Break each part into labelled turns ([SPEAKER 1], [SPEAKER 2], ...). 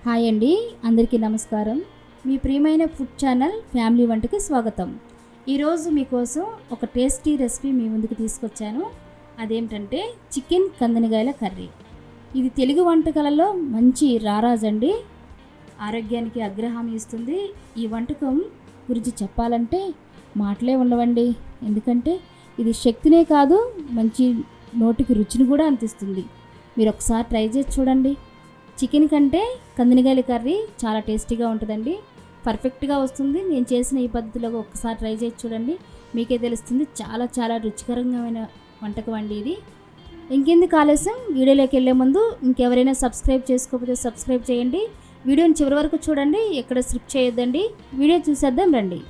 [SPEAKER 1] Hi అండి, అందరికీ నమస్కారం. మీ ప్రియమైన ఫుడ్ ఛానల్ ఫ్యామిలీ వంటకి స్వాగతం. ఈరోజు మీకోసం ఒక టేస్టీ రెసిపీ మీ ముందుకు తీసుకొచ్చాను. అదేంటంటే చికెన్ కందనకాయల కర్రీ. ఇది తెలుగు వంటకాలలో మంచి రారాజండి. ఆరోగ్యానికి అగ్రహారం ఇస్తుంది. ఈ వంటకం గురించి చెప్పాలంటే మాటలే ఉండవండి. ఎందుకంటే ఇది శక్తినే కాదు, మంచి నోటికి రుచిని కూడా అందిస్తుంది. మీరు ఒకసారి ట్రై చేసి చూడండి. చికెన్ కంటే కందనకాయల కర్రీ చాలా టేస్టీగా ఉంటుందండి. పర్ఫెక్ట్గా వస్తుంది. నేను చేసిన ఈ పద్ధతిలో ఒక్కసారి ట్రై చేసి చూడండి, మీకే తెలుస్తుంది. చాలా చాలా రుచికరమైన వంటకం అండి ఇది. ఇంకెందుకు ఆలస్యం, వీడియోలోకి వెళ్ళే ముందు ఇంకెవరైనా సబ్స్క్రైబ్ చేసుకోకపోతే సబ్స్క్రైబ్ చేయండి. వీడియోని చివరి వరకు చూడండి, ఎక్కడ స్కిప్ చేయొద్దండి. వీడియో చూసేద్దాం రండి.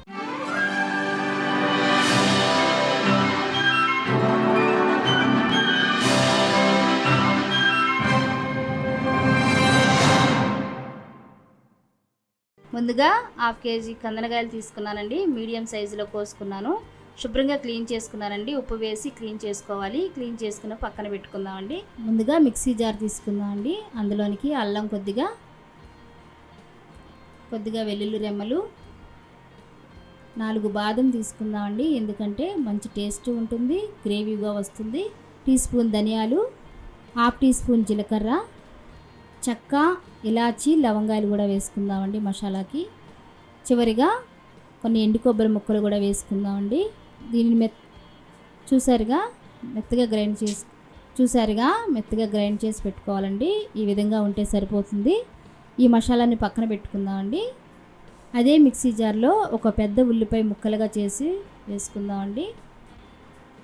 [SPEAKER 1] ముందుగా 1/2 కేజీ కందనకాయలు తీసుకున్నానండి. మీడియం సైజులో కోసుకున్నాను. శుభ్రంగా క్లీన్ చేసుకున్నానండి. ఉప్పు వేసి క్లీన్ చేసుకోవాలి. క్లీన్ చేసుకున్న పక్కన పెట్టుకుందామండి. ముందుగా మిక్సీ జార్ తీసుకుందామండి. అందులోనికి అల్లం కొద్దిగా వెల్లుల్లి రెమ్మలు, 4 బాదం తీసుకుందామండి. ఎందుకంటే మంచి టేస్ట్ ఉంటుంది, గ్రేవీగా వస్తుంది. టీ స్పూన్ ధనియాలు, 1/2 టీ స్పూన్ జీలకర్ర, చెక్క, ఇలాచి, లవంగాయలు కూడా వేసుకుందామండి మసాలాకి. చివరిగా కొన్ని ఎండు కొబ్బరి ముక్కలు కూడా వేసుకుందామండి. దీనిని చూసారుగా మెత్తగా గ్రైండ్ చేసి పెట్టుకోవాలండి. ఈ విధంగా ఉంటే సరిపోతుంది. ఈ మసాలాని పక్కన పెట్టుకుందామండి. అదే మిక్సీ జార్లో ఒక పెద్ద ఉల్లిపాయ ముక్కలుగా చేసి వేసుకుందామండి.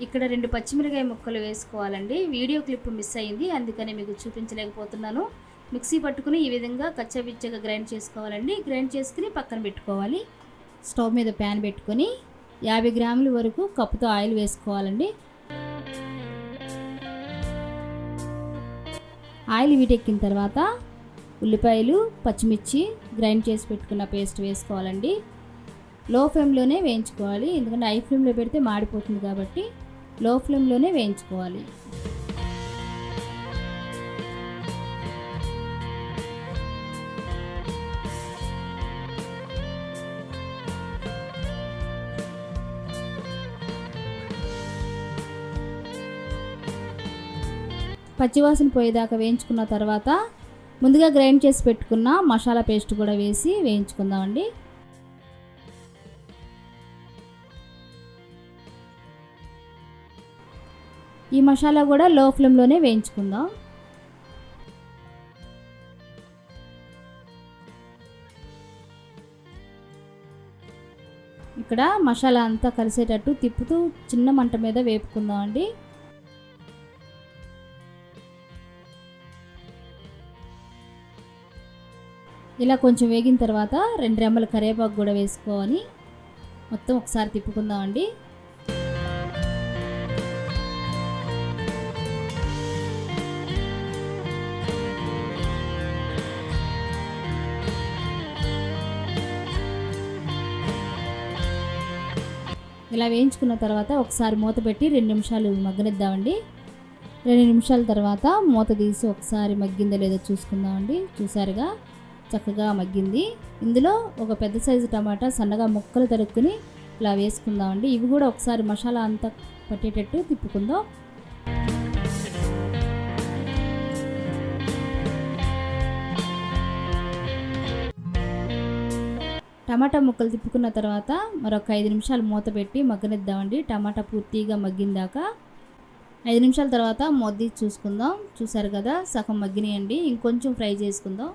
[SPEAKER 1] ఇక్కడ 2 పచ్చిమిరకాయ ముక్కలు వేసుకోవాలండి. వీడియో క్లిప్ మిస్ అయింది, అందుకని మీకు చూపించలేకపోతున్నాను. మిక్సీ పట్టుకుని ఈ విధంగా కచ్చపిచ్చగా గ్రైండ్ చేసుకోవాలండి. గ్రైండ్ చేసుకుని పక్కన పెట్టుకోవాలి. స్టవ్ మీద ప్యాన్ పెట్టుకొని 50 గ్రాముల వరకు కప్పుతో ఆయిల్ వేసుకోవాలండి. ఆయిల్ వీటెక్కిన తర్వాత ఉల్లిపాయలు, పచ్చిమిర్చి, గ్రైండ్ చేసి పెట్టుకున్న పేస్ట్ వేసుకోవాలండి. లో ఫ్లేమ్లోనే వేయించుకోవాలి, ఎందుకంటే హై ఫ్లేమ్లో పెడితే మాడిపోతుంది కాబట్టి లో ఫ్లేమ్లోనే వేయించుకోవాలి. పచ్చివాసన పోయేదాకా వేయించుకున్న తర్వాత ముందుగా గ్రైండ్ చేసి పెట్టుకున్న మసాలా పేస్ట్ కూడా వేసి వేయించుకుందామండి. ఈ మసాలా కూడా లో ఫ్లేమ్లోనే వేయించుకుందాం. ఇక్కడ మసాలా అంతా కలిసేటట్టు తిప్పుతూ చిన్న మంట మీద వేపుకుందామండి. ఇలా కొంచెం వేగిన తర్వాత 2 రెమ్మల కరివేపాకు కూడా వేసుకోవాలి. మొత్తం ఒకసారి తిప్పుకుందామండి. ఇలా వేయించుకున్న తర్వాత ఒకసారి మూత పెట్టి 2 నిమిషాలు మగ్గనిద్దామండి. 2 నిమిషాల తర్వాత మూత తీసి ఒకసారి మగ్గిందో లేదో చూసుకుందామండి. చూసారుగా చక్కగా మగ్గింది. ఇందులో ఒక పెద్ద సైజు టమాటా సన్నగా ముక్కలు తరుక్కుని ఇలా వేసుకుందామండి. ఇవి కూడా ఒకసారి మసాలా అంతా పట్టేటట్టు తిప్పుకుందాం. టమాటా ముక్కలు తిప్పుకున్న తర్వాత మరొక 5 నిమిషాలు మూత పెట్టి మగ్గనిద్దామండి. టమాటా పూర్తిగా మగ్గిందాకా 5 నిమిషాల తర్వాత మూత తీసి చూసుకుందాం. చూసారు కదా, సగం మగ్గినాయండి. ఇంకొంచెం ఫ్రై చేసుకుందాం.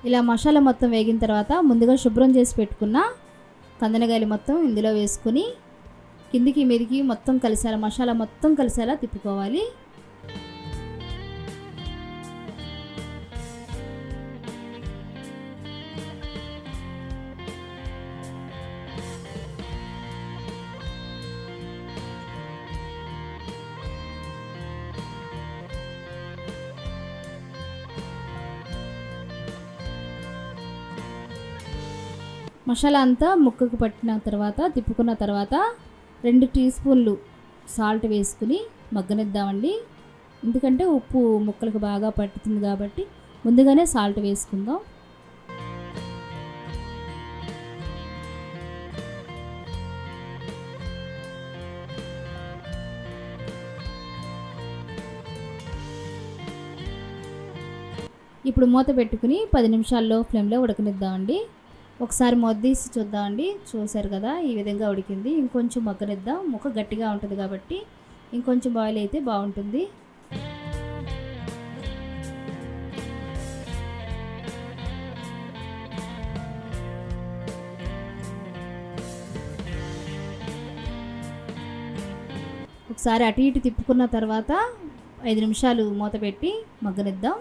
[SPEAKER 1] ఇలా మసాలా మొత్తం వేగిన తర్వాత ముందుగా శుభ్రం చేసి పెట్టుకున్న కందనకాయలు మొత్తం ఇందులో వేసుకుని కిందికి మీదికి మొత్తం కలిసేలా మసాలా మొత్తం కలిసేలా తిప్పుకోవాలి. మసాలా అంతా ముక్కకు పట్టిన తర్వాత తిప్పుకున్న తర్వాత 2 టీ స్పూన్లు సాల్ట్ వేసుకుని మగ్గనిద్దామండి. ఎందుకంటే ఉప్పు ముక్కలకు బాగా పట్టుతుంది కాబట్టి ముందుగానే సాల్ట్ వేసుకుందాం. ఇప్పుడు మూత పెట్టుకుని 10 నిమిషాల్లో ఫ్లేమ్లో ఉడకనిద్దామండి. ఒకసారి మూత తీసి చూద్దామండి. చూసారు కదా, ఈ విధంగా ఉడికింది. ఇంకొంచెం మగ్గనిద్దాం. ముక్క గట్టిగా ఉంటుంది కాబట్టి ఇంకొంచెం బాయిల్ అయితే బాగుంటుంది. ఒకసారి అటు ఇటు తిప్పుకున్న తర్వాత 5 నిమిషాలు మూత పెట్టి మగ్గనిద్దాం.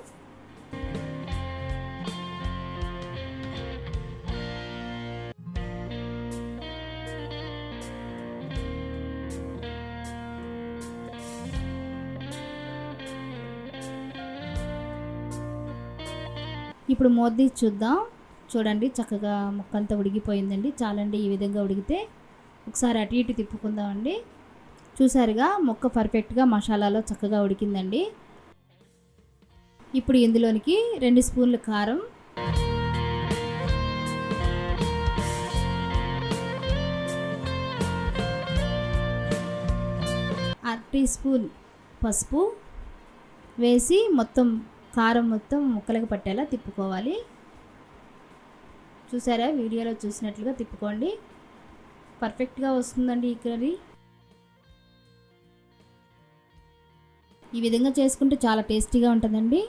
[SPEAKER 1] ఇప్పుడు మూత తీసి చూద్దాం. చూడండి, చక్కగా ముక్కంతా ఉడికిపోయిందండి. చాలండి, ఈ విధంగా ఉడికితే ఒకసారి అటు ఇటు తిప్పుకుందామండి. చూసారుగా, ముక్క పర్ఫెక్ట్గా మసాలాలో చక్కగా ఉడికిందండి. ఇప్పుడు ఇందులోనికి 2 స్పూన్ల కారం, 1 టీ స్పూన్ పసుపు వేసి మొత్తం కారం మొత్తం ముక్కలకు పట్టేలా తిప్పుకోవాలి. చూసారా, వీడియోలో చూసినట్లుగా తిప్పుకోండి. పర్ఫెక్ట్గా వస్తుందండి ఈ కర్రీ. ఈ విధంగా చేసుకుంటే చాలా టేస్టీగా ఉంటుందండి.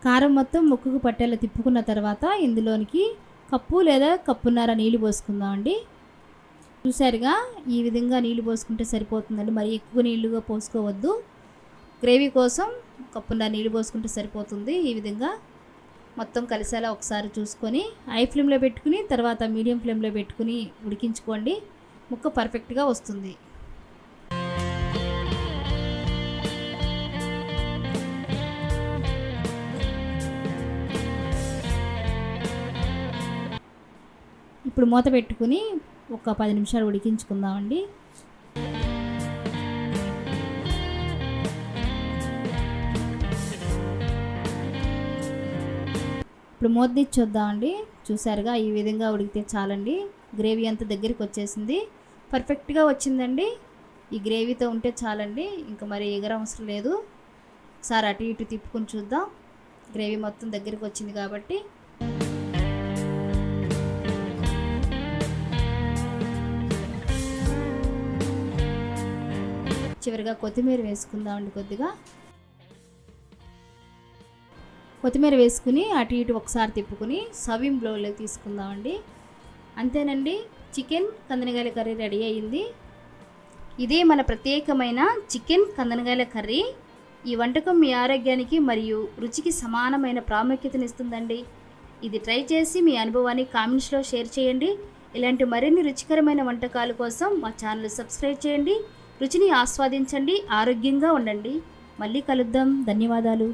[SPEAKER 1] కారం మొత్తం ముక్కకు పట్టేలా తిప్పుకున్న తర్వాత ఇందులోనికి కప్పు లేదా కప్పున్నర నీళ్ళు పోసుకుందామండి. చూసారుగా, ఈ విధంగా నీళ్ళు పోసుకుంటే సరిపోతుందండి. మరి ఎక్కువ నీళ్ళుగా పోసుకోవద్దు. గ్రేవీ కోసం కప్పున్నర నీళ్ళు పోసుకుంటే సరిపోతుంది. ఈ విధంగా మొత్తం కలిసేలా ఒకసారి చూసుకొని హై ఫ్లేమ్లో పెట్టుకుని తర్వాత మీడియం ఫ్లేమ్లో పెట్టుకుని ఉడికించుకోండి. ముక్క పర్ఫెక్ట్గా వస్తుంది. ఇప్పుడు మూత పెట్టుకుని ఒక 10 నిమిషాలు ఉడికించుకుందామండి. ఇప్పుడు మూత తీసి చూద్దామండి. చూసారుగా, ఈ విధంగా ఉడికితే చాలండి. గ్రేవీ అంతా దగ్గరికి వచ్చేసింది. పర్ఫెక్ట్గా వచ్చిందండి. ఈ గ్రేవీతో ఉంటే చాలండి, ఇంకా మరి ఎగర అవసరం లేదు. ఒకసారి అటు ఇటు తిప్పుకొని చూద్దాం. గ్రేవీ మొత్తం దగ్గరికి వచ్చింది కాబట్టి చివరిగా కొత్తిమీర వేసుకుందామండి. కొద్దిగా కొత్తిమీర వేసుకుని అటు ఇటు ఒకసారి తిప్పుకుని సర్వింగ్ బౌల్లోకి తీసుకుందామండి. అంతేనండి, చికెన్ కందనకాయల కర్రీ రెడీ అయ్యింది. ఇదే మన ప్రత్యేకమైన చికెన్ కందనకాయల కర్రీ. ఈ వంటకం మీ ఆరోగ్యానికి మరియు రుచికి సమానమైన ప్రాముఖ్యతనిస్తుందండి. ఇది ట్రై చేసి మీ అనుభవాన్ని కామెంట్స్లో షేర్ చేయండి. ఇలాంటి మరిన్ని రుచికరమైన వంటకాల కోసం మా ఛానల్ సబ్స్క్రైబ్ చేయండి. రుచిని ఆస్వాదించండి, ఆరోగ్యంగా ఉండండి. మళ్ళీ కలుద్దాం. ధన్యవాదాలు.